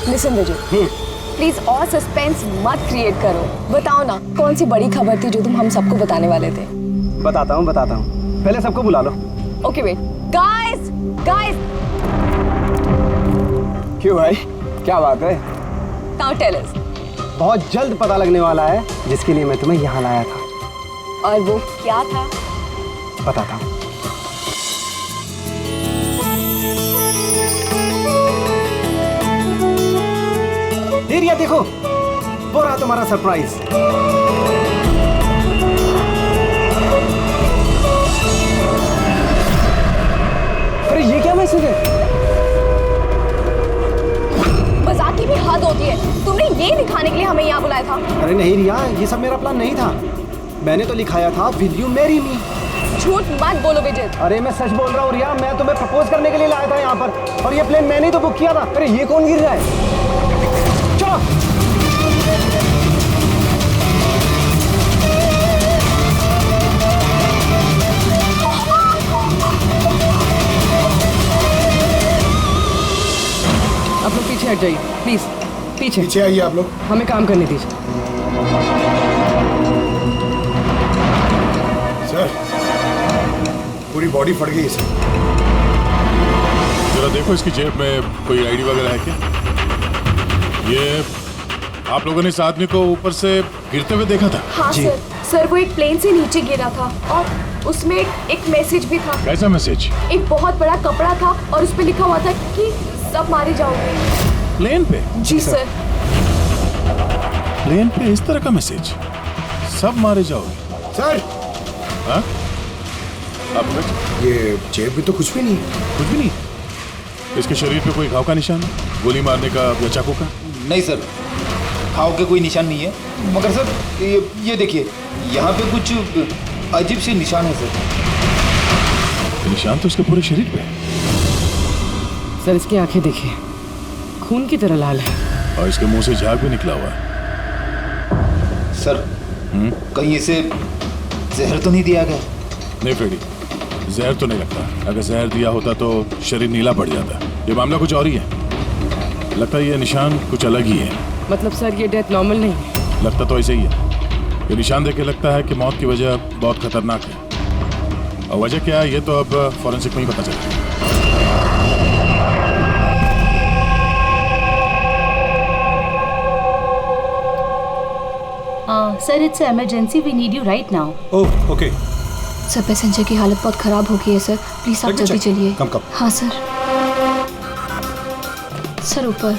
Listen Vijay, please और suspense मत create करो। बताओ ना, कौन सी बड़ी खबर थी जो तुम हम सबको बताने वाले थे? बताता हूँ। पहले सबको बुला लो। Okay wait, guys guys. क्यों भाई, क्या बात है? Now tell us. बहुत जल्द पता लगने वाला है जिसके लिए मैं तुम्हें यहाँ लाया था। और वो क्या था? बताता हूँ। रिया देखो, वो रहा तुम्हारा सरप्राइज। अरे ये क्या मैसेज है? मजाक की भी हद होती है। तुमने ये दिखाने के लिए हमें यहाँ बुलाया था? अरे नहीं रिया, ये सब मेरा प्लान नहीं था। मैंने तो लिखाया था विल यू मैरी मी। झूठ मत बोलो विजय। अरे मैं सच बोल रहा हूँ रिया, मैं तुम्हें प्रपोज करने के लिए लाया था यहाँ पर, और ये प्लेन मैंने ही तो बुक किया था। अरे ये कौन गिर रहा है? चलो। आप लोग पीछे हट जाइए प्लीज, पीछे आइए आप लोग। हमें काम करने दीजिए। सर, पूरी बॉडी फट गई है सर। जरा देखो इसकी जेब में कोई आईडी वगैरह है क्या? ये आप लोगों ने इस आदमी को ऊपर से गिरते हुए देखा था? हाँ सर, वो एक प्लेन से नीचे गिरा था और उसमें एक मैसेज भी था। कैसा मैसेज? एक बहुत बड़ा कपड़ा था और उस पे लिखा हुआ था कि सब मारे जाओगे। प्लेन पे? जी सर। प्लेन पे इस तरह का मैसेज? सब मारे जाओगे? सर, हाँ? आप ये जेब में तो कुछ भी नहीं है। कुछ भी नहीं? इसके शरीर पे कोई घाव का निशान है? गोली मारने का या चाकू का? नहीं सर, घाव के कोई निशान नहीं है। मगर सर ये देखिए, यहाँ पे कुछ अजीब से निशान है सर। निशान तो इसके पूरे शरीर पे है। सर इसकी आंखें देखिए, खून की तरह लाल है। और इसके मुंह से झाग भी निकला हुआ है। सर, कहीं इसे जहर तो नहीं दिया गया? नहीं फ्रेडी, जहर तो नहीं लगता। अगर जहर दिया होता तो शरीर नीला पड़ जाता। ये मामला कुछ और ही है। लगता है ये निशान कुछ अलग ही है। मतलब सर ये डेथ नॉर्मल नहीं है? लगता तो ऐसे ही है। ये निशान देख के लगता है कि मौत की वजह बहुत खतरनाक है। और वजह क्या है ये तो अब फॉरेंसिक में ही पता चलेगा। Sir it's emergency, we need you right now. Oh okay. Sir passenger की हालत बहुत खराब हो गई है सर, प्लीज आप जल्दी चलिए। कम। हाँ सर। सर ऊपर।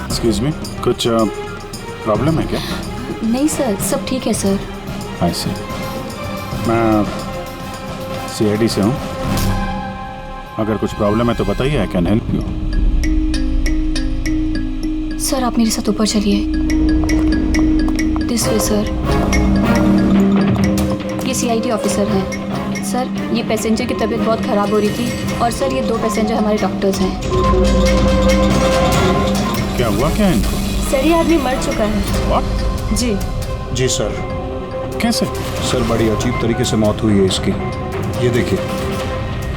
एक्सक्यूज मी, कुछ प्रॉब्लम है क्या? नहीं सर, सब ठीक है सर। आई सी। मैं CID से हूँ। अगर कुछ प्रॉब्लम है तो बताइए, I can help you. Sir आप मेरे साथ ऊपर चलिए। This way sir. ये CID ऑफिसर हैं। सर ये पैसेंजर की तबीयत बहुत ख़राब हो रही थी और सर ये 2 पैसेंजर हमारे डॉक्टर्स हैं। क्या हुआ क्या इनको? सर ये आदमी मर चुका है। What? जी जी सर। कैसे? सर बड़ी अजीब तरीके से मौत हुई है इसकी। ये देखिए,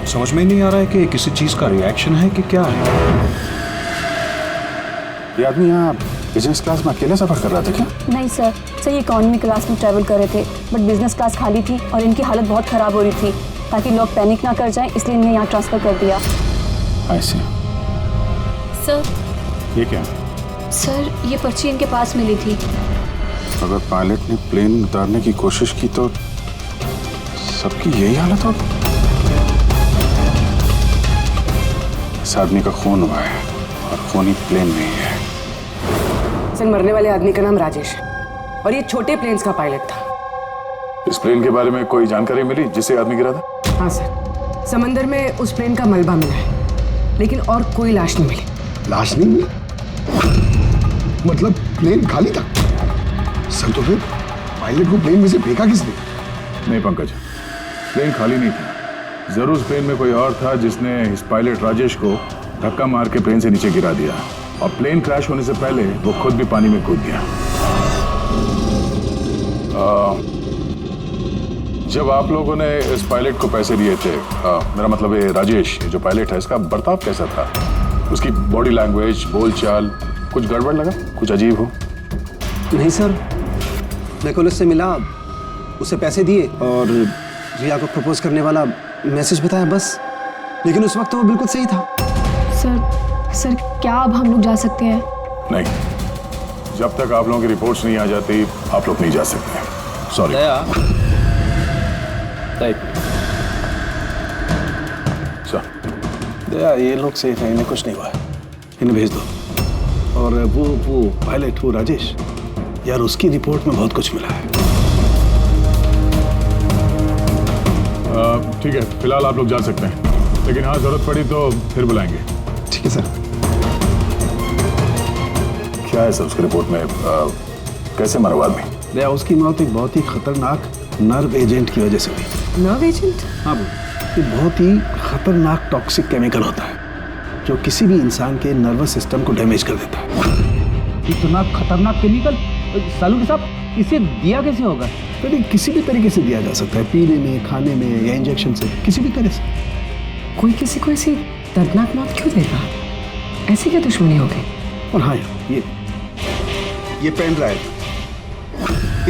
समझ में नहीं आ रहा है कि किसी चीज़ का रिएक्शन है कि क्या है। ये आदमी यहाँ बिजनेस क्लास में अकेले सफर कर रहा था क्या? नहीं सर, ये इकॉनमी क्लास में ट्रैवल कर रहे थे, बट बिजनेस क्लास खाली थी और इनकी हालत बहुत ख़राब हो रही थी। ताकि लोग पैनिक ना कर जाएं, इसलिए इन्हें यहाँ ट्रांसफ़र कर दिया। आई सी। सर। ये क्या? सर ये पर्ची इनके पास मिली थी। अगर पायलट ने प्लेन उतारने की कोशिश की तो सबकी यही हालत होगी। इस आदमी का खून हुआ है और खून ही प्लेन में ही है। सर मरने वाले आदमी का नाम राजेश है और ये छोटे प्लेन्स का पायलट था। इस प्लेन के बारे में कोई जानकारी मिली जिससे आदमी गिरा था? हाँ सर, समंदर में उस प्लेन का मलबा मिला है, लेकिन और कोई लाश नहीं मिली। लाश नहीं मिली? मतलब प्लेन खाली था? सर तो फिर पायलट को प्लेन में से फेंका किसने? नहीं पंकज, प्लेन खाली नहीं था। जरूर उस प्लेन में कोई और था जिसने इस पायलट राजेश को धक्का मार के प्लेन से नीचे गिरा दिया और प्लेन क्रैश होने से पहले वो खुद भी पानी में कूद गया। जब आप लोगों ने इस पायलट को पैसे दिए थे, मेरा मतलब है राजेश, जो पायलट है, इसका बर्ताव कैसा था? उसकी बॉडी लैंग्वेज, बोलचाल, कुछ गड़बड़ लगा? कुछ अजीब हो? नहीं सर, मैं कल उससे मिला, उसे पैसे दिए और रिया को प्रपोज करने वाला मैसेज बताया बस। लेकिन उस वक्त तो वो बिल्कुल सही था। सर क्या अब हम लोग जा सकते हैं? नहीं, जब तक आप लोगों की रिपोर्ट्स नहीं आ जाती आप लोग नहीं जा सकते। सॉरी। दया, ये लोग सही थे, इन्हें कुछ नहीं हुआ है, इन्हें भेज दो। और वो पायलट, वो राजेश, यार उसकी रिपोर्ट में बहुत कुछ मिला है। ठीक है, फिलहाल आप लोग जा सकते हैं, लेकिन हाँ जरूरत पड़ी तो फिर बुलाएंगे। ठीक है सर। क्या है सर उसकी रिपोर्ट में? कैसे मरा वो आदमी? दया, उसकी मौत एक बहुत ही खतरनाक नर्व एजेंट की वजह से हुई। Nerve agent? हाँ, ये बहुत ही खतरनाक टॉक्सिक केमिकल होता है जो किसी भी इंसान के नर्वस सिस्टम को डैमेज कर देता है। इतना खतरनाक केमिकल सालू साहब, इसे दिया कैसे होगा? तो किसी भी तरीके से दिया जा सकता है, पीने में, खाने में या इंजेक्शन से, किसी भी तरह से। कोई किसी को ऐसी दर्दनाक मौत क्यों देगा? ऐसी क्या दुश्मनी हो गई? और हाँ, ये पेन ड्राइव,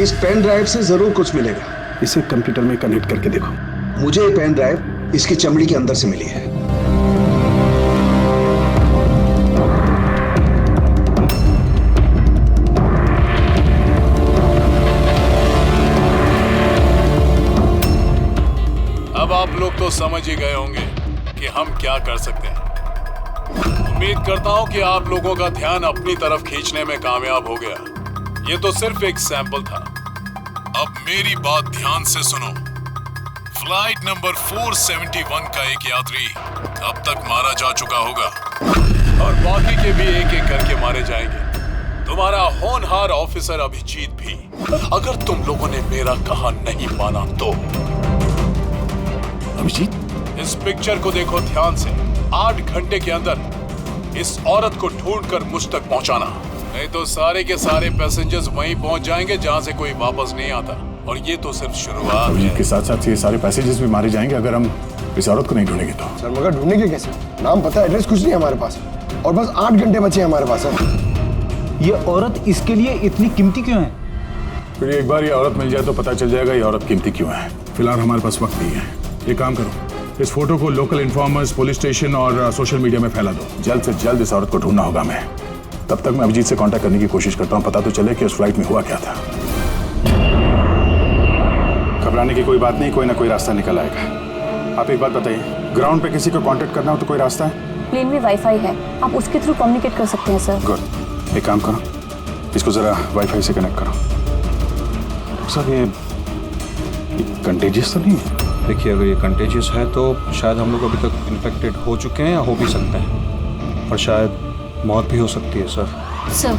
इस पेन ड्राइव से जरूर कुछ मिलेगा। इसे कंप्यूटर में कनेक्ट करके देखो। मुझे ये पेन ड्राइव इसकी चमड़ी के अंदर से मिली है। अब आप लोग तो समझ ही गए होंगे कि हम क्या कर सकते हैं। उम्मीद करता हूं कि आप लोगों का ध्यान अपनी तरफ खींचने में कामयाब हो गया। ये तो सिर्फ एक सैंपल था। अब मेरी बात ध्यान से सुनो। फ्लाइट नंबर 471 का एक यात्री अब तक मारा जा चुका होगा और बाकी के भी एक एक करके मारे जाएंगे। तुम्हारा होनहार ऑफिसर अभिजीत भी, अगर तुम लोगों ने मेरा कहा नहीं माना तो। अभिजीत, इस पिक्चर को देखो ध्यान से। 8 घंटे के अंदर इस औरत को ढूंढकर मुझ तक पहुंचाना, नहीं तो सारे के सारे पैसेंजर्स वहीं पहुंच जाएंगे जहां से कोई वापस नहीं आता। और ये तो सिर्फ शुरुआत है। के साथ साथ ये सारे पैसेंजर्स भी मारे जाएंगे अगर हम इस औरत को नहीं ढूंढेंगे तो। सर मगर ढूंढेंगे कैसे? नाम पता, एड्रेस कुछ नहीं है हमारे पास, और बस 8 घंटे बचे हैं हमारे पास। ये औरत इसके लिए इतनी कीमती क्यों है? फिर एक बार ये औरत मिल जाए तो पता चल जाएगा ये औरत कीमती क्यों है। फिलहाल हमारे पास वक्त नहीं है। एक काम करो, इस फोटो को लोकल इन्फॉर्मर्स, पुलिस स्टेशन और सोशल मीडिया में फैला दो। जल्द से जल्द इस औरत को ढूंढना होगा मैं। तब तक मैं अभिजीत से कांटेक्ट करने की कोशिश करता हूँ, पता तो चले कि उस फ्लाइट में हुआ क्या था। घबराने की कोई बात नहीं, कोई ना कोई रास्ता निकल आएगा। आप एक बात बताइए, ग्राउंड पे किसी को कांटेक्ट करना हो तो कोई रास्ता है? प्लेन में वाईफाई है, आप उसके थ्रू कम्युनिकेट कर सकते हैं सर। गुड, एक काम करो, इसको जरा वाईफाई से कनेक्ट करो। सर ये कंटेजियस तो नहीं है? देखिए, अगर ये कंटेजियस है तो शायद हम लोग अभी तक इन्फेक्टेड हो चुके हैं या हो भी सकते हैं, और शायद मौत भी हो सकती है सर। सर,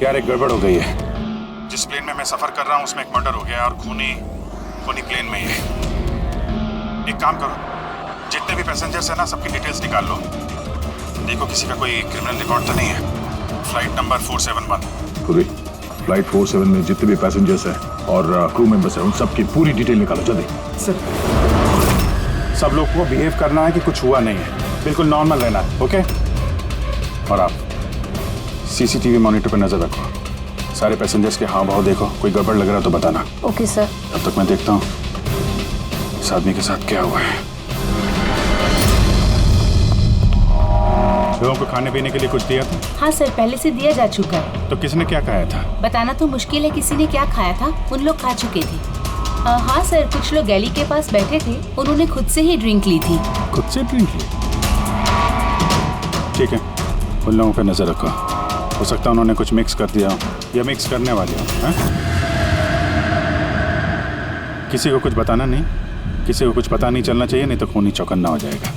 यार एक गड़बड़ हो गई है। जिस प्लेन में मैं सफर कर रहा हूँ उसमें एक मर्डर हो गया और खूनी प्लेन में ही है। एक काम करो, जितने भी पैसेंजर्स हैं ना, सबकी डिटेल्स निकाल लो। देखो किसी का कोई क्रिमिनल रिकॉर्ड तो नहीं है। Flight number 471। फ्लाइट 47 में जितने भी पैसेंजर्स हैं और क्रू मेंबर्स हैं, उन सबकी पूरी डिटेल निकालो जल्दी। सर, सब लोग को बिहेव करना है कि कुछ हुआ नहीं है, बिल्कुल नॉर्मल रहना है, ओके? और आप सीसीटीवी मॉनिटर पर नजर रखो। सारे पैसेंजर्स के हाव भाव देखो, कोई गड़बड़ लग रहा तो बताना। Okay sir. तब तक मैं देखता हूँ इस आदमी के साथ क्या हुआ है। लोगों को खाने पीने के लिए कुछ दिया था? हाँ सर, पहले से दिया जा चुका है। तो किसने क्या खाया था? बताना तो मुश्किल है किसी ने क्या खाया था, उन लोग खा चुके थे। हाँ सर, कुछ लोग गैली के पास बैठे थे, उन्होंने खुद से ही ड्रिंक ली थी। खुद से ड्रिंक ली? ठीक है, उन लोगों पर नजर रखो, हो सकता है उन्होंने कुछ मिक्स कर दिया हो या मिक्स करने वाले हो। किसी को कुछ बताना नहीं, किसी को कुछ पता नहीं चलना चाहिए, नहीं तो खूनी चौकन्ना हो जाएगा।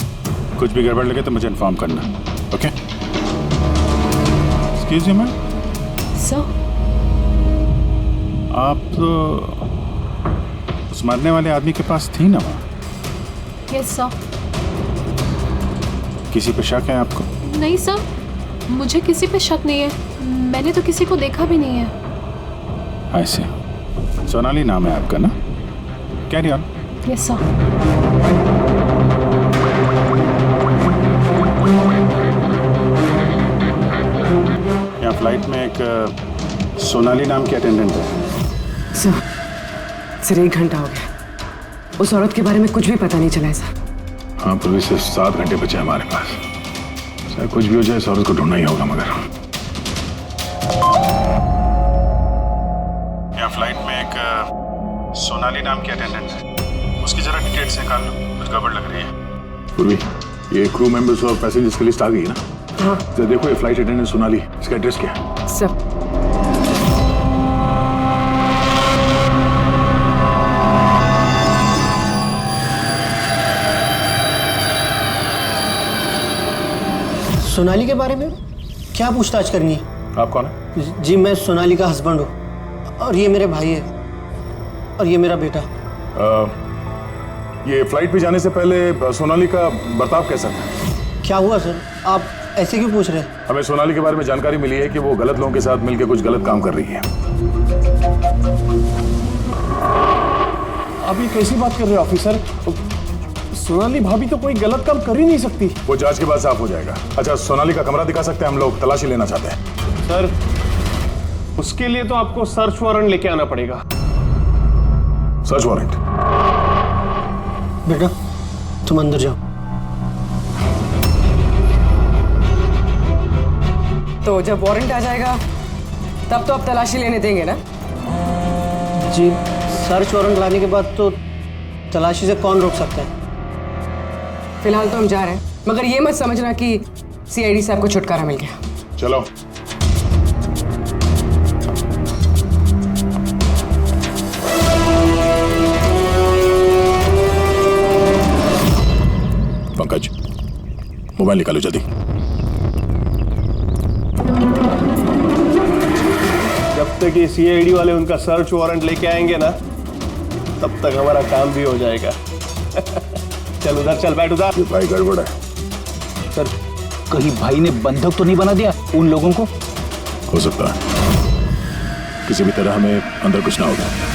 कुछ भी गड़बड़ लगे तो मुझे इन्फॉर्म करना, okay? Excuse me ma'am. Sir, आप उस मरने वाले आदमी के पास थी ना वो? Yes sir. किसी पे शक है आपको? नहीं सर, मुझे किसी पे शक नहीं है। मैंने तो किसी को देखा भी नहीं है। ऐसे सोनाली नाम है आपका ना? Carry on. Yes sir. यहाँ फ्लाइट में एक सोनाली नाम की अटेंडेंट है। सर 1 घंटा हो गया, उस औरत के बारे में कुछ भी पता नहीं चला है सर। हाँ, पुलिस से 7 घंटे बचे हमारे पास। चाहे कुछ भी हो जाए, इस औरत को ढूंढना ही होगा। मगर यहाँ फ्लाइट में एक सोनाली नाम की अटेंडेंट है, उसकी जरा डिटेल्स निकाल लो, कुछ गड़बड़ लग रही है। पूर्वी, ये क्रू मेंबर्स और पैसेंजर्स की लिस्ट आ गई है ना? हाँ। तो देखो, ये फ्लाइट अटेंडेंट सोनाली, इसका एड्रेस क्या है? सर सोनाली के बारे में क्या पूछताछ करनी है? आप कौन है? जी मैं सोनाली का हस्बैंड हूँ, और ये मेरे भाई है, और ये मेरा बेटा। ये फ्लाइट पे जाने से पहले सोनाली का बर्ताव कैसा था? क्या हुआ सर, आप ऐसे क्यों पूछ रहे हैं? हमें सोनाली के बारे में जानकारी मिली है कि वो गलत लोगों के साथ मिलकर कुछ गलत काम कर रही है। आप ये कैसी बात कर रहे हो ऑफिसर? सोनाली भाभी तो कोई गलत काम कर ही नहीं सकती। वो जांच के बाद साफ हो जाएगा। अच्छा, सोनाली का कमरा दिखा सकते हैं? हम लोग तलाशी लेना चाहते हैं। सर उसके लिए तो आपको सर्च वारंट लेके आना पड़ेगा। Search warrant? बेटा तुम अंदर जाओ। तो जब वारंट आ जाएगा तब तो आप तलाशी लेने देंगे ना? जी सर्च वारंट लाने के बाद तो तलाशी से कौन रोक सकता है? फिलहाल तो हम जा रहे हैं, मगर ये मत समझना कि सीआईडी साहब को छुटकारा मिल गया। चलो। पंकज, मोबाइल निकालो जल्दी। जब तक ये सीआईडी वाले उनका सर्च वारंट लेके आएंगे ना, तब तक हमारा काम भी हो जाएगा। चल उधर चल, बैठ उधर। भाई गड़बड़ है। सर कहीं भाई ने बंधक तो नहीं बना दिया उन लोगों को? हो सकता है, किसी भी तरह हमें अंदर कुछ ना होगा।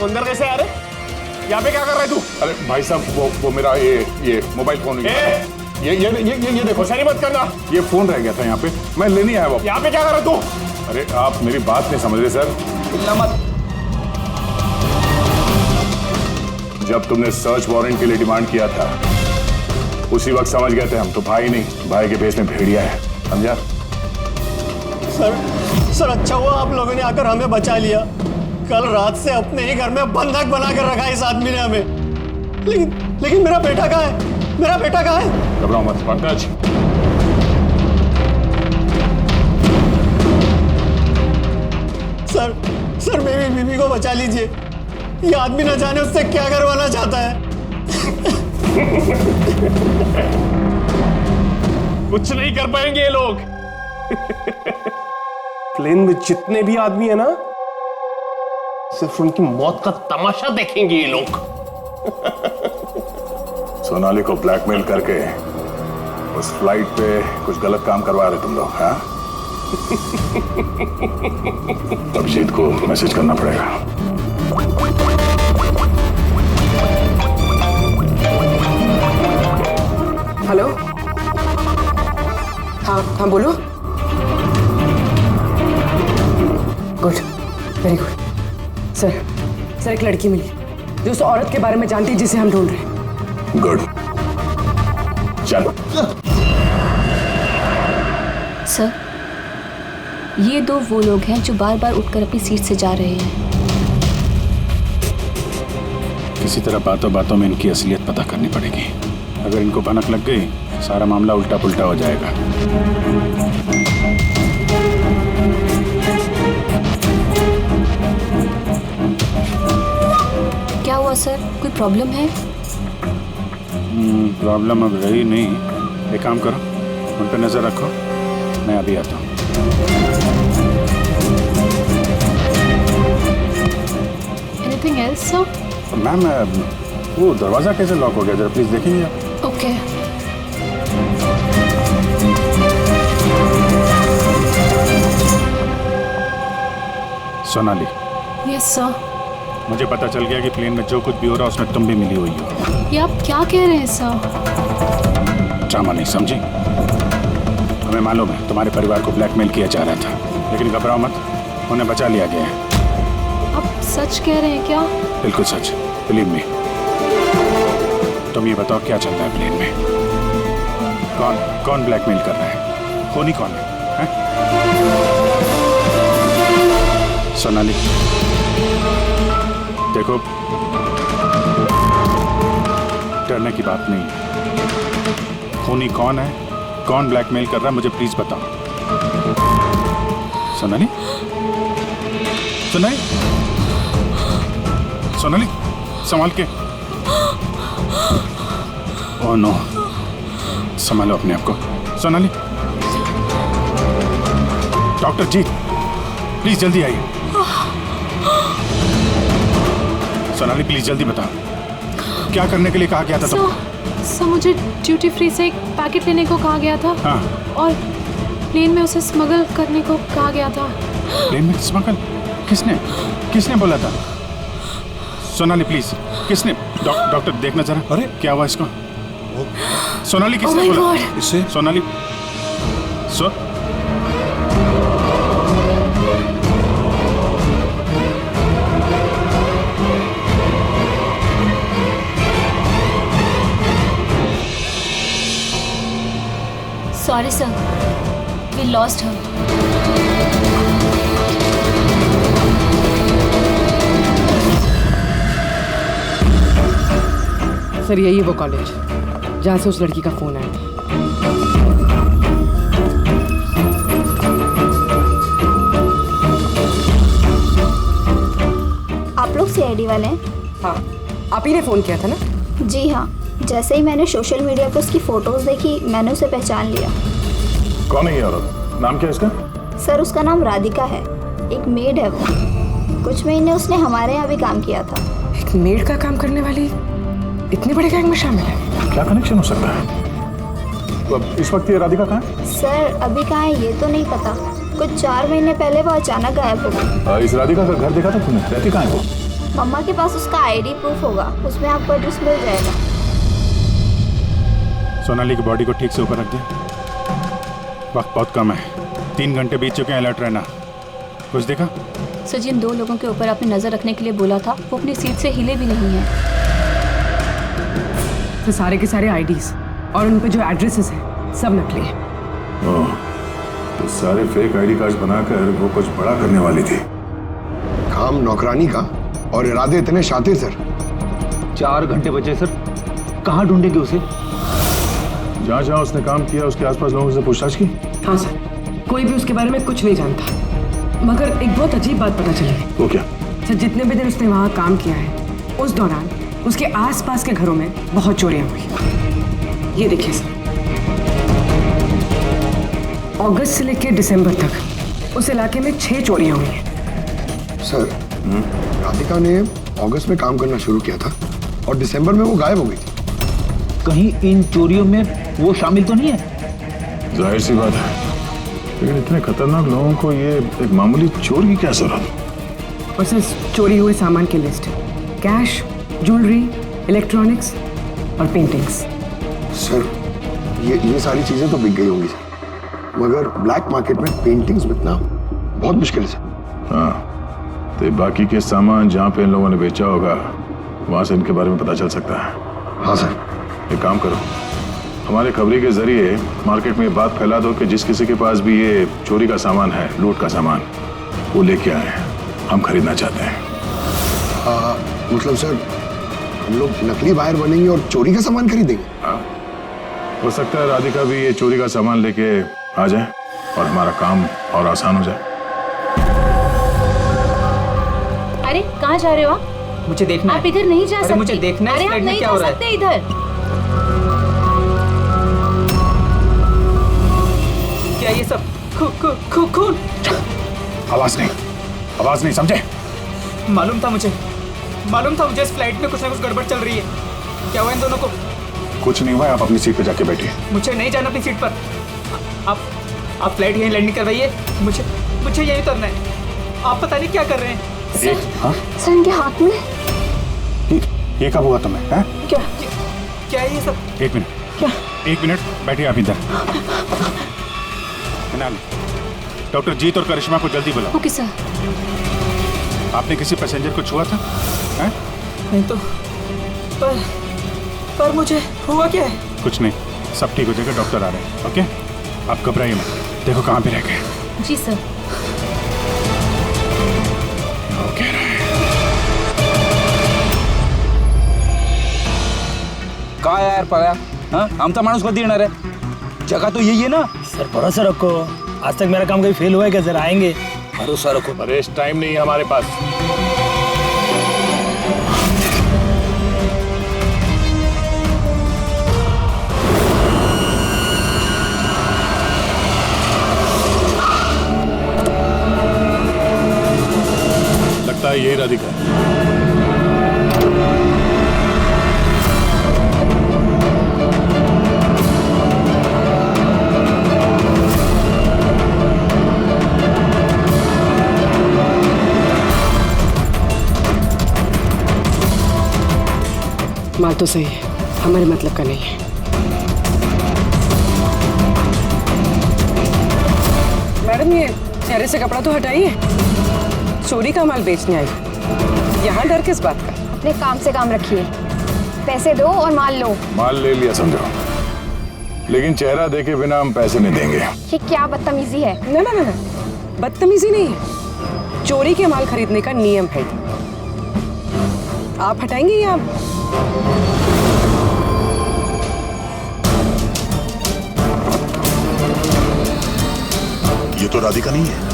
अंदर कैसे आ रहे? यहाँ पे क्या कर रहे तू? अरे भाई साहब, वो मेरा ये मोबाइल फोन ये देखो। होशियारी मत करना। ये फोन रह गया था यहाँ पे, मैं लेने आया वो। यहाँ पे क्या कर रहे तू? अरे आप मेरी बात नहीं समझ रहे सर। मत। जब तुमने सर्च वारंट के लिए डिमांड किया था, उसी वक्त समझ गए थे हम तो भाई नहीं, भाई के भेस में भेड़िया है, समझा? सर अच्छा हुआ आप लोगों ने आकर हमें बचा लिया। कल रात से अपने ही घर में बंधक बना कर रखा इस आदमी ने हमें। लेकिन मेरा बेटा कहाँ है? मेरा बेटा कहाँ है? घबराओ मत पंकज। सर मेरी बीवी को बचा लीजिए। ये आदमी न जाने उससे क्या करवाना चाहता है। कुछ नहीं कर पाएंगे ये लोग। प्लेन में जितने भी आदमी है ना, सिर्फ उनकी मौत का तमाशा देखेंगे ये लोग। सोनाली को ब्लैकमेल करके उस फ्लाइट पे कुछ गलत काम करवा रहे तुम लोग, हाँ? अभिजीत को मैसेज करना पड़ेगा। हेलो, हाँ हाँ बोलो। Good, very good. सर एक लड़की मिली जो उस औरत के बारे में जानती है जिसे हम ढूंढ रहे हैं। गुड, चलो। सर, ये दो वो लोग हैं जो बार बार उठकर अपनी सीट से जा रहे हैं। किसी तरह बातों बातों में इनकी असलियत पता करनी पड़ेगी। अगर इनको भनक लग गई, सारा मामला उल्टा पुल्टा हो जाएगा। क्या हुआ सर, कोई प्रॉब्लम है? प्रॉब्लम अब रही नहीं। एक काम करो, उन पर नजर रखो, मैं अभी आता हूँ। Anything else sir? मैम, वो दरवाजा कैसे लॉक हो गया, जरा प्लीज देखेंगे आप? ओके। सोनाली। Yes sir. मुझे पता चल गया कि प्लेन में जो कुछ भी हो रहा है उसमें तुम भी मिली हुई हो। ये आप क्या कह रहे हैं सर? ड्रामा नहीं समझी? हमें मालूम है तुम्हारे परिवार को ब्लैकमेल किया जा रहा था, लेकिन घबराओ मत, उन्हें बचा लिया गया है। आप सच कह रहे हैं क्या? बिल्कुल सच, बिलीव मी। तुम ये बताओ क्या चल रहा है प्लेन में? कौन ब्लैकमेल कर रहा है? खूनी कौन है? सोनाली देखो, डरने की बात नहीं है। खूनी कौन है, कौन ब्लैकमेल कर रहा है, मुझे प्लीज बताओ। सोनाली, सोनाली, सोनाली, संभाल के। ओह नो, संभालो अपने आप को। सोनाली, डॉक्टर जी प्लीज जल्दी आइए। सोनाली प्लीज जल्दी बताओ, क्या करने के लिए कहा गया था तुम? सर, मुझे ड्यूटी फ्री से एक पैकेट लेने को कहा गया था। हाँ। और प्लेन में उसे स्मगल करने को कहा गया था। प्लेन में स्मगल? किसने बोला था? सोनाली प्लीज, किसने? डॉक्टर देखना जरा। अरे क्या हुआ इसको? सोनाली किसने बोला? इससे Sonali, sorry sir, we lost her. Sir यही है वो कॉलेज जहाँ से उस लड़की का फोन आया था। आप लोग सीआईडी वाले हैं? हाँ, आप ही ने फोन किया था ना? जी हाँ, जैसे ही मैंने सोशल मीडिया पर उसकी फोटोज देखी, मैंने उसे पहचान लिया। कौन है ये औरत? नाम क्या है इसका? सर उसका नाम राधिका है, एक मेड है वो। कुछ महीने उसने हमारे यहाँ भी काम किया था। एक मेड का काम करने वाली इतने बड़े गैंग में शामिल है? क्या कनेक्शन हो सकता है? तो अब इस वक्त ये राधिका कहाँ है? सर अभी कहाँ है ये तो नहीं पता, कुछ 4 महीने पहले वो अचानक गायब हो गई। इस राधिका का घर देखा था तुमने? रहती कहाँ है वो? मम्मा के पास उसका आईडी प्रूफ होगा, उसमें आपको एड्रेस मिल जाएगा। सोनाली की बॉडी को ठीक से ऊपर रख दे, वक्त बहुत कम है, 3 घंटे बीत चुके हैं, अलर्ट रहना। कुछ देखा? सर जिन 2 लोगों के ऊपर आपने नजर रखने के लिए बोला था वो अपनी सीट से हिले भी नहीं है। तो सारे के सारे आईडीज और उन पे जो एड्रेसेस हैं सब नकली हैं। ओह, तो सारे फेक आईडी कार्ड बनाकर वो कुछ बड़ा करने वाली थी। काम नौकरानी का और इरादे इतने शातिर सर। 4 घंटे बचे सर, कहाँ ढूंढेंगे उसे? जहाँ जहाँ उसने काम किया उसके आसपास लोगों से पूछताछ की? हाँ सर, कोई भी उसके बारे में कुछ नहीं जानता, मगर एक बहुत अजीब बात पता चली है। वो क्या? सर जितने भी दिन उसने वहाँ काम किया है, उस दौरान उसके आसपास के घरों में बहुत चोरियां हुई। ये देखिए सर, अगस्त से लेकर दिसंबर तक उस इलाके में 6 चोरियां हुई हैं। सर राधिका ने अगस्त में काम करना शुरू किया था और दिसंबर में वो गायब हो गई थी। कहीं इन चोरियों में वो शामिल तो नहीं है? जाहिर सी बात है, लेकिन इतने खतरनाक लोगों को ये एक मामूली चोर की क्या जरूरत? बस इस चोरी हुए सामान की लिस्ट है। कैश, ज्वेलरी, इलेक्ट्रॉनिक्स और पेंटिंग्स। सर ये सारी चीजें तो बिक गई होंगी सर, मगर ब्लैक मार्केट में पेंटिंग्स बिकना बहुत मुश्किल है सर। हाँ, तो बाकी के सामान जहाँ पे इन लोगों ने बेचा होगा वहाँ से इनके बारे में पता चल सकता है। हाँ सर। एक काम करो, हमारे खबरी के जरिए मार्केट में ये बात फैला दो कि जिस किसी के पास भी ये चोरी का सामान है, लूट का सामान, वो लेके आए, हम खरीदना चाहते हैं। मतलब सर हम लोग नकली बायर बनेंगे और चोरी का सामान खरीदेंगे? हाँ, हो सकता है राधिका भी ये चोरी का सामान लेके आ जाए और हमारा काम और आसान हो जाए। अरे कहाँ जा रहे हो आप? मुझे देखना आप इधर नहीं जा सकते। मुझे देखना है अरे आप नहीं जा सकते इधर। क्या ये सब खून? आवाज नहीं, समझे? मालूम था मुझे इस फ्लाइट में कुछ ना कुछ गड़बड़ चल रही है। क्या हुआ इन दोनों को? कुछ नहीं हुआ, आप अपनी सीट पे जाके बैठिए। मुझे नहीं जाना अपनी सीट पर। आप फ्लाइट यहीं लैंडिंग करवाइए, मुझे यहीं उतरना है। आप पता नहीं क्या कर रहे हैं। सर इनके हाथ में ये कब हुआ तुम्हें? हैं? क्या है ये सब? एक मिनट बैठिए आप इधर। डॉक्टर जीत और करिश्मा को जल्दी बुलाओ। Okay sir. आपने किसी पैसेंजर को छुआ था? हैं? नहीं तो पर मुझे हुआ क्या है? कुछ नहीं, सब ठीक हो जाएगा, डॉक्टर आ रहे हैं। ओके, आप घबराइए मत। देखो कहाँ पे रह गए। जी सर। कह रहा है काय यार पळ्या, हाँ आमचा माणूस कधी येणार आहे? जगह तो यही है ना सर। भरोसा रखो, आज तक मेरा काम कहीं फेल हुआ है क्या सर? आएंगे। भरोसा रखो। अरे इस टाइम नहीं है हमारे पास। लगता है यही राधिका। माल तो सही है, हमारे मतलब का नहीं है। मैडम ये चेहरे से कपड़ा तो हटाइए। चोरी का माल बेचने आई, यहाँ डर किस बात का? अपने काम से काम रखिए। पैसे दो और माल लो। माल ले लिया समझो, लेकिन चेहरा देखे बिना हम पैसे नहीं देंगे। ये क्या बदतमीजी है? ना, बदतमीजी नहीं है, चोरी के माल खरीदने का नियम है। आप हटाएंगे या ये तो राधिका नहीं है।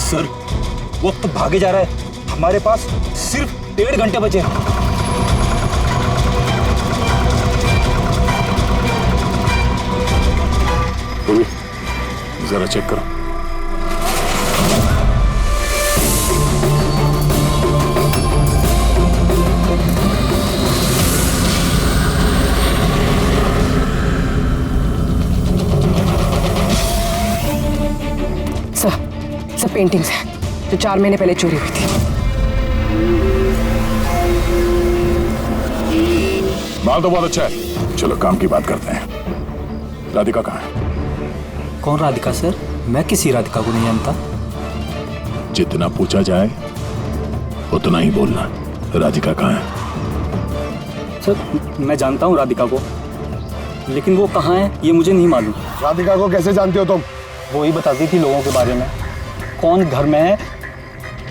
सर वक्त भागे जा रहा है, हमारे पास सिर्फ 1.5 घंटे बचे हैं। जरा चेक करो। सब पेंटिंग्स हैं जो 4 महीने पहले चोरी हुई थी। माल तो बहुत अच्छा है, चलो काम की बात करते हैं। राधिका कहाँ है? कौन राधिका सर? मैं किसी राधिका को नहीं जानता। जितना पूछा जाए उतना ही बोलना। राधिका कहाँ है? सर मैं जानता हूँ राधिका को, लेकिन वो कहाँ है ये मुझे नहीं मालूम। राधिका को कैसे जानते हो तुम? वो ही बताती थी लोगों के बारे में, कौन घर में है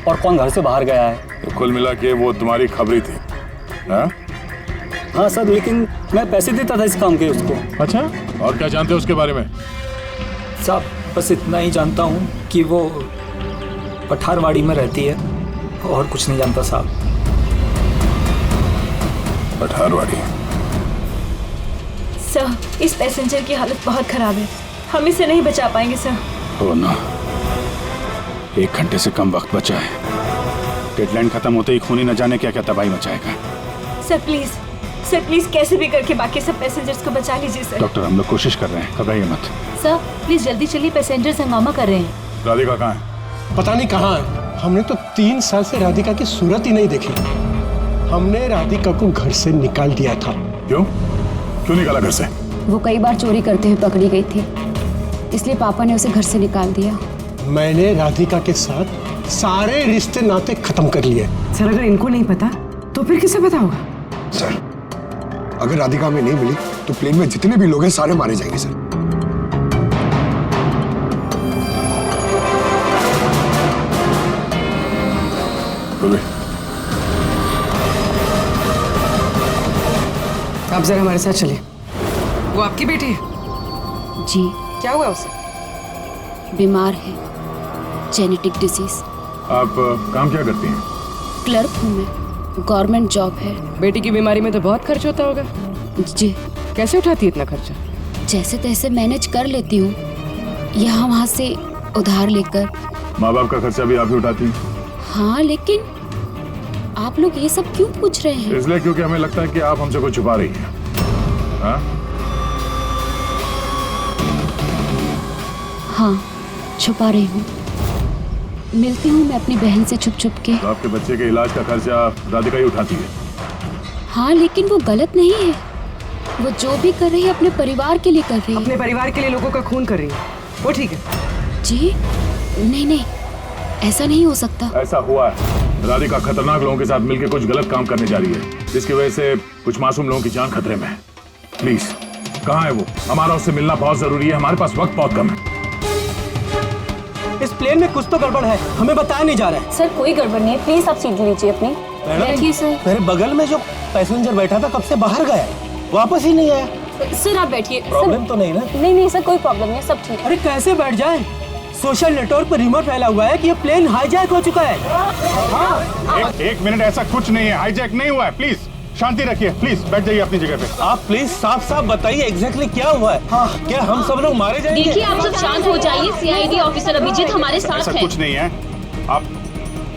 और कौन घर से बाहर गया है। तो कुल मिला के वो तुम्हारी खबरी थी? हाँ? हाँ सर, लेकिन मैं पैसे देता था इस काम के उसको। अच्छा, और क्या जानते हो उसके बारे में? साहब बस इतना ही जानता हूँ कि वो पठारवाड़ी में रहती है, और कुछ नहीं जानता साहब। पठारवाड़ी? सर इस पैसेंजर की हालत बहुत खराब है, हम इसे नहीं बचा पाएंगे सर। हो ना, 1 घंटे से कम वक्त बचा है। डेडलाइन खत्म होते ही खूनी न जाने क्या क्या तबाही मचाएगा। सर प्लीज कैसे भी करके बाकी सब पैसेंजर्स को बचा लीजिए सर। डॉक्टर हम लोग कोशिश कर रहे हैं, घबराइए मत। सर प्लीज जल्दी चलिए, पैसेंजर्स हंगामा कर रहे हैं। राधिका कहाँ है? पता नहीं कहाँ है। हमने तो 3 साल से राधिका की सूरत ही नहीं देखी। हमने राधिका को घर से निकाल दिया था। क्यों निकाला घर से? वो कई बार चोरी करते हुए पकड़ी गई थी, इसलिए पापा ने उसे घर से निकाल दिया। मैंने राधिका के साथ सारे रिश्ते नाते खत्म कर लिए। सर अगर इनको नहीं पता तो फिर किसे पता होगा? सर अगर राधिका हमें नहीं मिली तो प्लेन में जितने भी लोग हैं सारे मारे जाएंगे सर। आप जरा हमारे साथ चलिए। वो आपकी बेटी है? जी। क्या हुआ उसे? बीमार है, जेनेटिक डिजीज। आप काम क्या करती हैं? क्लर्क हूँ मैं, गवर्नमेंट जॉब है। बेटी की बीमारी में तो बहुत खर्च होता होगा। जी। कैसे उठाती है इतना खर्चा? जैसे तैसे मैनेज कर लेती हूँ, यहाँ वहाँ से उधार लेकर। माँ बाप का खर्चा भी आप ही उठाती हैं? हाँ, लेकिन आप लोग ये सब क्यों पूछ रहे हैं? इसलिए क्योंकि हमें लगता है कि आप हमसे कुछ छुपा रही हैं। हाँ, छुपा रही हूँ। मिलती हूँ मैं अपनी बहन से छुप छुप के। तो आपके बच्चे के इलाज का खर्चा राधिका ही उठाती है? हाँ, लेकिन वो गलत नहीं है। वो जो भी कर रही है अपने परिवार के लिए कर रही है। अपने परिवार के लिए लोगों का खून कर रही है, वो ठीक है? जी नहीं, ऐसा नहीं हो सकता। ऐसा हुआ है। राधिका खतरनाक लोगों के साथ मिलकर कुछ गलत काम करने जा रही है, जिसकी वजह से कुछ मासूम लोगों की जान खतरे में है। प्लीज, कहाँ है वो? हमारा उससे मिलना बहुत जरूरी है, हमारे पास वक्त बहुत कम है। इस प्लेन में कुछ तो गड़बड़ है, हमें बताया नहीं जा रहा है। सर कोई गड़बड़ नहीं है, प्लीज आप सीट लीजिए अपनी। बैठिए सर। मेरे बगल में जो पैसेंजर बैठा था कब से बाहर गया, वापस ही नहीं आया। सर आप बैठिए। प्रॉब्लम तो नहीं ना? नहीं सर, कोई प्रॉब्लम नहीं, सब ठीक। अरे कैसे बैठ जाए? सोशल नेटवर्क पर रिमोट फैला हुआ है कि ये प्लेन हाईजैक हो चुका है। हाँ। एक मिनट, ऐसा कुछ नहीं है, हाईजैक नहीं हुआ है। प्लीज शांति रखिए, प्लीज बैठ जाइए अपनी जगह पे। आप प्लीज साफ बताइए एग्जैक्टली क्या हुआ है। हाँ, क्या हम सब लोग मारे जाएंगे? देखिए आप सब शांत हो जाइए, सीआईडी ऑफिसर अभिजीत हमारे साथ ऐसा है। कुछ नहीं है,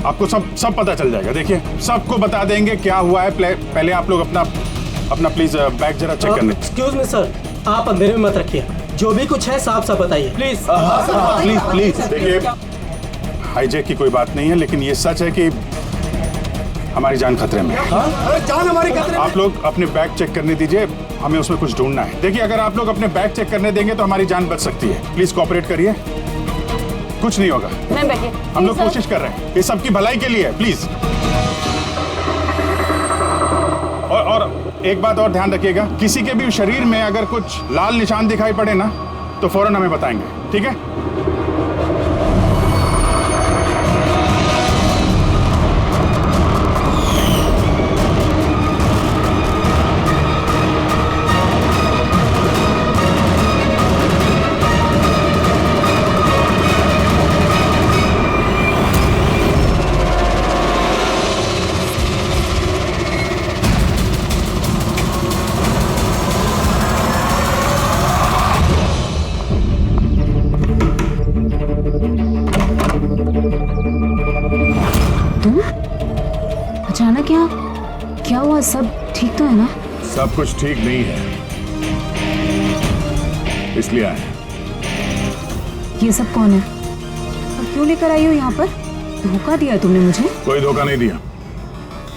आपको सब पता चल जाएगा। देखिए सबको बता देंगे क्या हुआ है। पहले आप लोग अपना प्लीज बैग जरा चेक करने। एक्सक्यूज मी सर, आप अंधेरे में मत रखिए, जो भी कुछ है साफ बताइए प्लीज। प्लीज देखिए, हाईजैक की कोई बात नहीं है, लेकिन ये सच है कि हमारी जान खतरे में है। अरे जान हमारी खतरे में? आप लोग अपने बैग चेक करने दीजिए, हमें उसमें कुछ ढूंढना है। देखिए अगर आप लोग अपने बैग चेक करने देंगे तो हमारी जान बच सकती है। प्लीज कोऑपरेट करिए, कुछ नहीं होगा। हम लोग कोशिश कर रहे हैं, ये सबकी भलाई के लिए है, प्लीज। और एक बात और ध्यान रखिएगा, किसी के भी शरीर में अगर कुछ लाल निशान दिखाई पड़े ना तो फौरन हमें बताएंगे, ठीक है? अचानक क्या हुआ? सब ठीक तो है ना? सब कुछ ठीक नहीं है, इसलिए आए। ये सब कौन है और क्यों लेकर आई हो यहाँ पर? धोखा दिया तुमने मुझे। कोई धोखा नहीं दिया,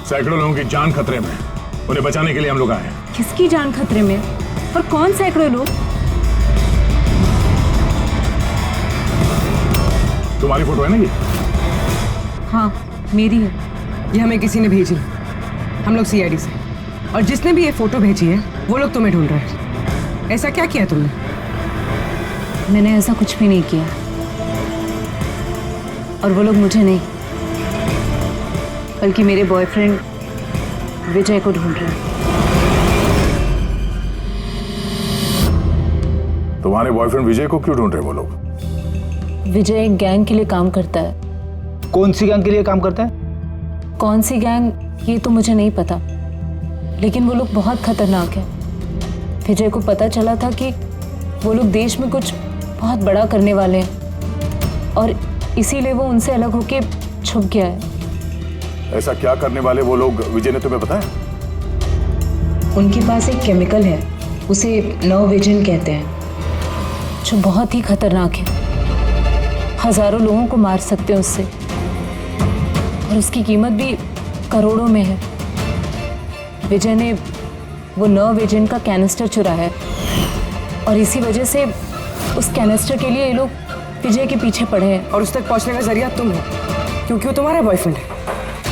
सैकड़ों लोगों की जान खतरे में, उन्हें बचाने के लिए हम लोग आए हैं। किसकी जान खतरे में और कौन सैकड़ों लोग? तुम्हारी फोटो है ना ये? हाँ मेरी है। ये हमें किसी ने भेजी, हम लोग सीआईडी से, और जिसने भी ये फोटो भेजी है वो लोग तुम्हें ढूंढ रहे हैं। ऐसा क्या किया तुमने? मैंने ऐसा कुछ भी नहीं किया, और वो लोग मुझे नहीं बल्कि मेरे बॉयफ्रेंड विजय को ढूंढ रहे हैं। तुम्हारे बॉयफ्रेंड विजय को क्यों ढूंढ रहे वो लोग? विजय एक गैंग के लिए काम करता है। कौन सी गैंग के लिए काम करता है? कौन सी गैंग ये तो मुझे नहीं पता, लेकिन वो लोग बहुत खतरनाक है। विजय को पता चला था कि वो लोग देश में कुछ बहुत बड़ा करने वाले हैं, और इसीलिए वो उनसे अलग होके छुप गया है। ऐसा क्या करने वाले वो लोग विजय ने तुम्हें बताया? उनके पास एक केमिकल है, उसे नर्व विजन कहते हैं, जो बहुत ही खतरनाक है। हजारों लोगों को मार सकते हैं उससे, और उसकी कीमत भी करोड़ों में है। विजय ने वो नर्व विजन का कैनिस्टर चुराया है, और इसी वजह से उस कैनिस्टर के लिए ये लोग विजय के पीछे पड़े हैं। और उस तक पहुंचने का जरिया तुम हो, क्योंकि वो तुम्हारा बॉयफ्रेंड है।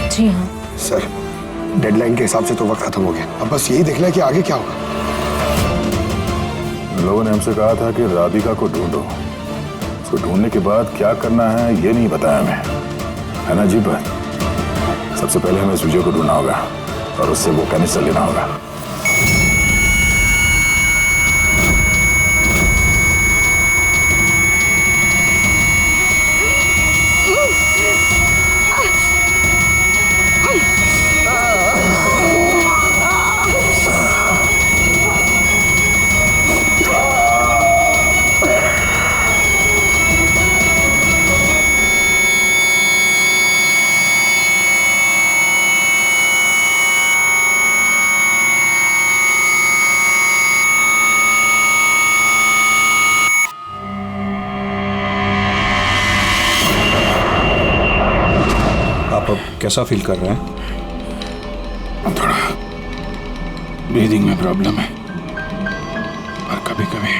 जी हाँ सर, डेडलाइन के हिसाब से तो वक्त खत्म हो गया, अब बस यही देखना है कि आगे क्या होगा। लोगों ने हमसे कहा था कि राधिका को ढूंढो, उसको ढूंढने के बाद क्या करना है ये नहीं बताया हमें, है ना जी? पर सबसे पहले हमें इस विजय को ढूंढना होगा और उससे वो कैनिस्टर लेना होगा। आप अब कैसा फील कर रहे हैं? थोड़ा ब्रीदिंग में प्रॉब्लम है, और कभी कभी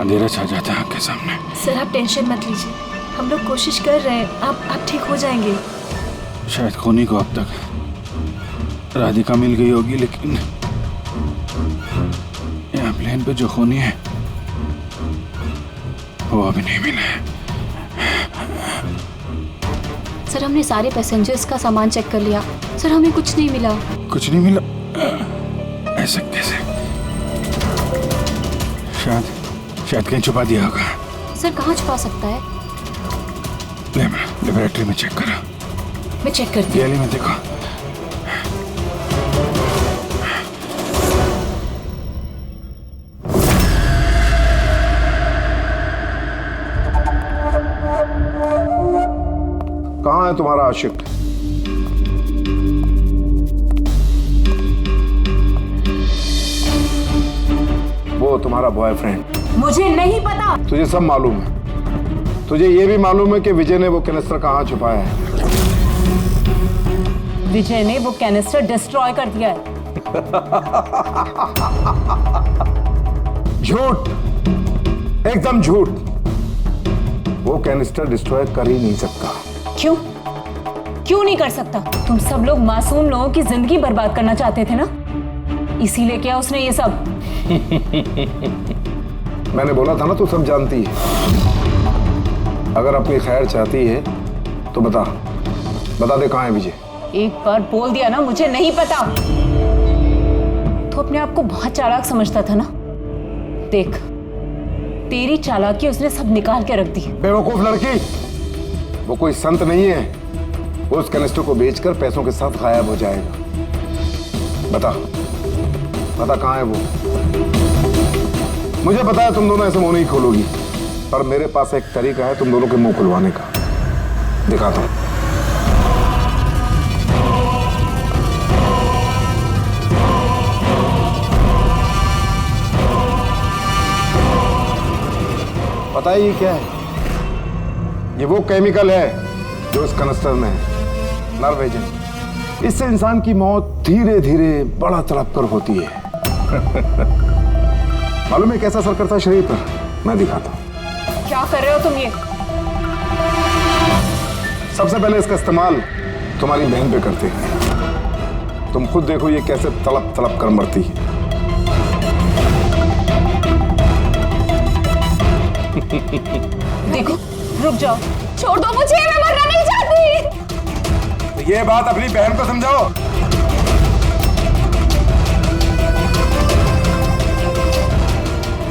अंधेरा छा जाता है आपके सामने। सर आप टेंशन मत लीजिए, हम लोग कोशिश कर रहे हैं, आप ठीक हो जाएंगे। शायद खूनी को अब तक राधिका मिल गई होगी, लेकिन यहाँ प्लेन पे जो खूनी है वो अभी नहीं मिला है। सर हमने सारे पैसेंजर्स का सामान चेक कर लिया, सर हमें कुछ नहीं मिला। कुछ नहीं मिला? ऐसा कैसे? शायद कहीं छुपा दिया होगा। सर कहाँ छुपा सकता है? लेबोरेटरी में चेक करो। मैं चेक करती हूँ। गैली में देखो। कहाँ है तुम्हारा आशिक? वो तुम्हारा बॉयफ्रेंड। मुझे नहीं पता। तुझे सब मालूम है। तुझे ये भी मालूम है कि विजय ने वो कैनिस्टर कहाँ छुपाया है। विजय ने वो कैनिस्टर डिस्ट्रॉय कर दिया है। झूठ, एकदम झूठ। वो कैनिस्टर डिस्ट्रॉय कर ही नहीं सकता। क्यों नहीं कर सकता? तुम सब लोग मासूम लोगों की जिंदगी बर्बाद करना चाहते थे ना, इसीलिए क्या उसने ये सब? मैंने बोला था ना, तू सब जानती है। अगर अपनी खैर चाहती है तो बता दे कहाँ है विजय। एक बार बोल दिया ना मुझे नहीं पता, तो अपने आप को बहुत चालाक समझता था ना। देख, तेरी चालाकी उसने सब निकाल के रख दी। बेवकूफ लड़की, वो कोई संत नहीं है। वो उस कैनिस्टर को बेचकर पैसों के साथ गायब हो जाएगा। बता कहाँ है वो? मुझे पता है तुम दोनों ऐसे मुंह नहीं खोलोगी, पर मेरे पास एक तरीका है तुम दोनों के मुंह खुलवाने का। दिखाता हूं। पता है ये क्या है? ये वो केमिकल है जो इस कैनिस्टर में है, नर्व विजन। इससे इंसान की मौत धीरे धीरे बड़ा तड़प कर होती है। मालूम है कैसा असर करता है शरीर पर? मैं दिखाता हूं। क्या कर रहे हो तुम ये? सबसे पहले इसका इस्तेमाल तुम्हारी बहन पे करते हैं। तुम खुद देखो ये कैसे तड़प तड़प कर मरती है। देखो, रुक जाओ, छोड़ दो मुझे, मैं मरना नहीं चाहती। तो ये बात अपनी बहन को समझाओ।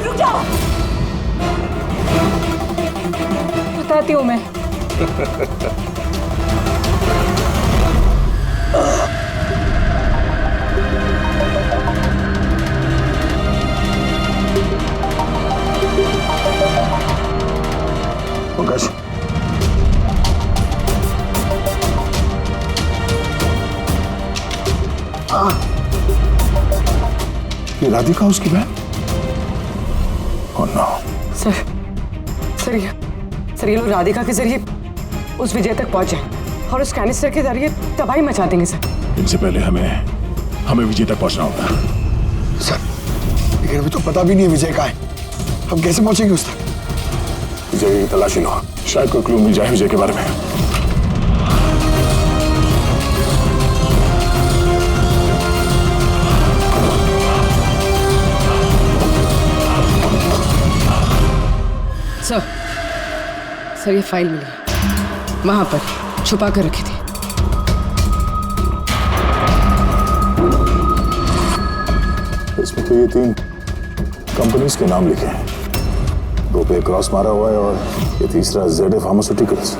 रुक जाओ, बताती हूँ मैं। पंकज, ये राधिका उसकी बहन? Oh no. सर ये लोग राधिका के जरिए उस विजय तक पहुंच जाए और उस कैनिस्टर के जरिए तबाही मचा देंगे सर। इनसे पहले हमें विजय तक पहुंचना होगा। सर लेकिन अभी तो पता भी नहीं विजय कहाँ है, हम कैसे पहुंचेंगे उस तक? विजय की तलाशी लो, शायद कोई क्लू मिल जाए विजय के बारे में। सर ये फाइल मिली, वहां पर छुपा कर रखी थी। इसमें तो ये 3 कंपनीज के नाम लिखे हैं, 2 पे क्रॉस मारा हुआ है और ये तीसरा ZA फार्मास्यूटिकल्स।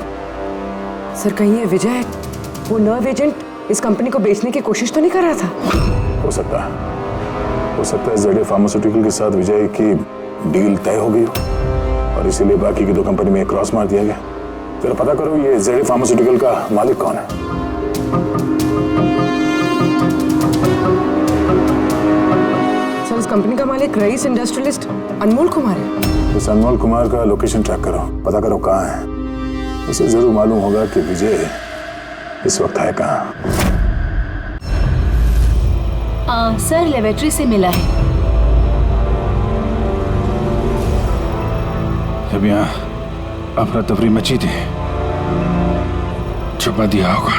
सर कहीं ये विजय वो नर्व एजेंट इस कंपनी को बेचने की कोशिश तो नहीं कर रहा था? हो सकता है ZA फार्मास्यूटिकल के साथ विजय की डील तय हो गई हो और इसीलिए बाकी की 2 कंपनी में क्रॉस मार दिया गया। जरा पता करो ये ZA फार्मास्यूटिकल का मालिक कौन है। सर इस कंपनी का मालिक रईस इंडस्ट्रियलिस्ट अनमोल कुमार है। इस अनमोल कुमार का लोकेशन ट्रैक करो, पता करो कहाँ है। उसे जरूर मालूम होगा कि विजय इस वक्त है कहाँ। सर लेबोरेटरी से मिला है। जब यहाँ अफरा तफरी मची थी, छुपा दिया होगा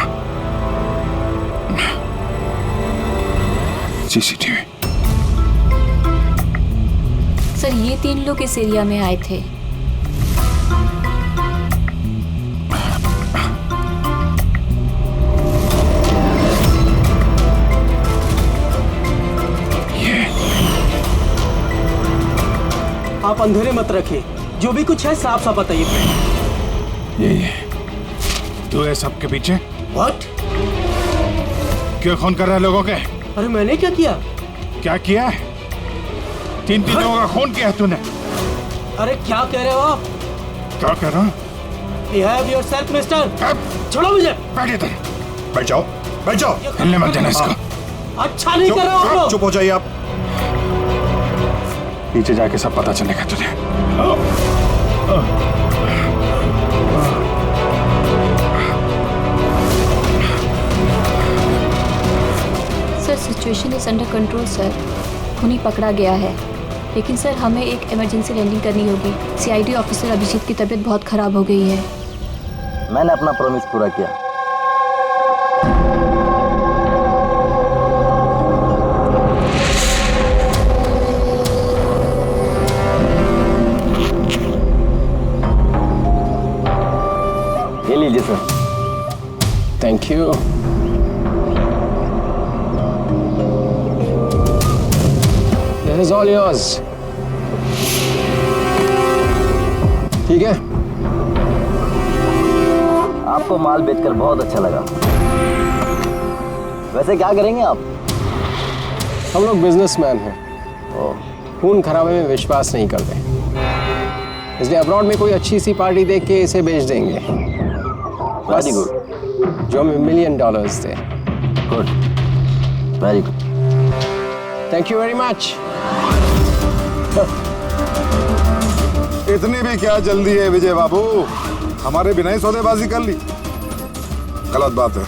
CCTV। सर ये 3 लोग इस एरिया में आए थे। आप अंधेरे मत रखिए, जो भी कुछ है साफ साफ बताइए। ये तू है सबके पीछे? व्हाट? क्यों खून कर रहा है लोगों के? अरे मैंने क्या किया? क्या किया है? 3 लोगों का खून किया है तूने। अरे क्या कह रहे हो आप? क्या कह रहा हूँ? Behave yourself, mister. छोड़ो मुझे। बैठ इधर, बैठ जाओ, हिलने मत देना इसको। अच्छा नहीं कर रहे हो आप लोग। चुप हो जाइए आप। नीचे जाके सब पता चलेगा तुझे। Sir situation is under control sir, खूनी पकड़ा गया है, लेकिन सर हमें एक इमरजेंसी लैंडिंग करनी होगी। CID ऑफिसर अभिजीत की तबीयत बहुत खराब हो गई है। मैंने अपना प्रॉमिस पूरा किया। ये लीजिए sir. Thank you. This is all yours. ठीक है? आपको माल बेचकर बहुत अच्छा लगा। वैसे क्या करेंगे आप? हम लोग बिजनेसमैन हैं, खून खराबे में विश्वास नहीं करते, इसलिए अब्रॉड में कोई अच्छी सी पार्टी देख के इसे बेच देंगे। Very good. जो $1 मिलियन थे। Good, very good. Thank you very much. इतनी भी क्या जल्दी है विजय बाबू, हमारे बिना ही सौदेबाजी कर ली। गलत बात है।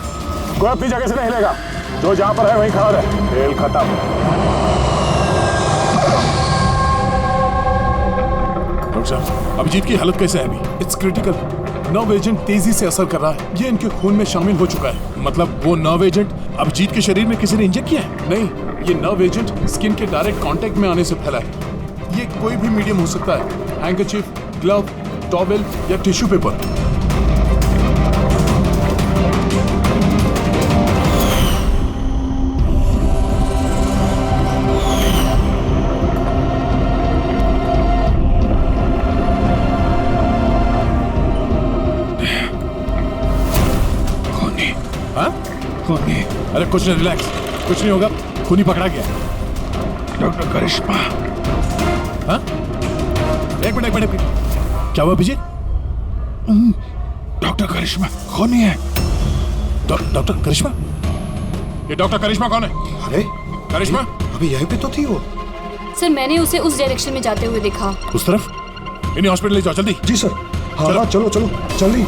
कोई अपनी जगह से नहीं हिलेगा, जो जहां पर है वहीं खड़ा रहे। खेल खत्म। डॉक्टर साहब, अभिजीत की हालत कैसे है अभी? It's critical. नर्व एजेंट तेजी से असर कर रहा है, ये इनके खून में शामिल हो चुका है। मतलब वो नर्व एजेंट अभिजीत के शरीर में किसी ने इंजेक्ट किया है? नहीं, ये नर्व एजेंट स्किन के डायरेक्ट कांटेक्ट में आने से फैला है। ये कोई भी मीडियम हो सकता है, हैंकरचीफ, ग्लव, टॉवेल या टिश्यू पेपर। खूनी। अरे कुछ नहीं, रिलैक्स, कुछ नहीं होगा। खूनी पकड़ा गया। डॉक्टर करिश्मा। हाँ? एक मिनट। क्या हुआ अभिजीत? डॉक्टर करिश्मा खूनी है। डॉक्टर करिश्मा? ये डॉक्टर करिश्मा कौन है? अरे करिश्मा, अभी यहीं पे तो थी वो। सर मैंने उसे उस डायरेक्शन में जाते हुए देखा। उस तरफ? इन्हें हॉस्पिटल ले जाओ जल्दी। जी सर। हाँ हाँ चलो चलो जल्दी।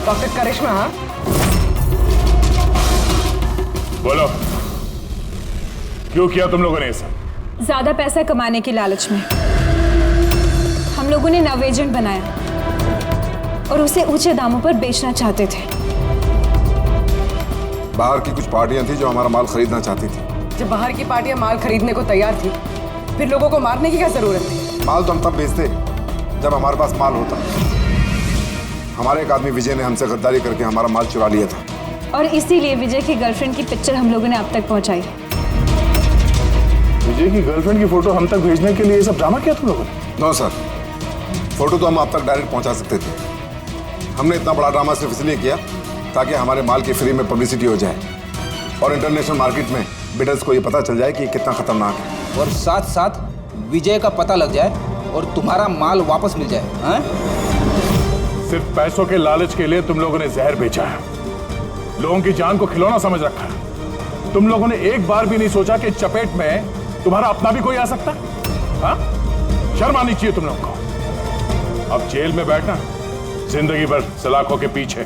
डॉक्टर करिश्मा। हाँ बोलो, क्यों किया तुम लोगों ने ये सब? ज्यादा पैसा कमाने की लालच में हम लोगों ने नव एजेंट बनाया और उसे ऊंचे दामों पर बेचना चाहते थे। बाहर की कुछ पार्टियां थी जो हमारा माल खरीदना चाहती थी। जब बाहर की पार्टियां माल खरीदने को तैयार थी, फिर लोगों को मारने की क्या जरूरत थी? माल तो हम तब बेचते जब हमारे पास माल होता। हमारे एक आदमी विजय ने हमसे गद्दारी करके हमारा माल चुरा लिया था और इसीलिए विजय की गर्लफ्रेंड की पिक्चर हम लोगों ने अब तक पहुंचाई। विजय की गर्लफ्रेंड की फोटो हम तक भेजने के लिए ये सब ड्रामा किया तुम लोगों ने? नो सर, फोटो तो हम आप तक डायरेक्ट पहुंचा सकते थे। हमने इतना बड़ा ड्रामा सिर्फ इसलिए किया ताकि हमारे माल की फ्री में पब्लिसिटी हो जाए और इंटरनेशनल मार्केट में बिडर्स को ये पता चल जाए कि कितना खतरनाक है, और साथ साथ विजय का पता लग जाए और तुम्हारा माल वापस मिल जाए। हाँ? सिर्फ पैसों के लालच के लिए तुम लोगों ने जहर बेचा है, लोगों की जान को खिलौना समझ रखा है। तुम लोगों ने एक बार भी नहीं सोचा कि चपेट में तुम्हारा अपना भी कोई आ सकता है? हाँ? शर्म आनी चाहिए तुम लोगों को। अब जेल में बैठना जिंदगी भर सलाखों के पीछे।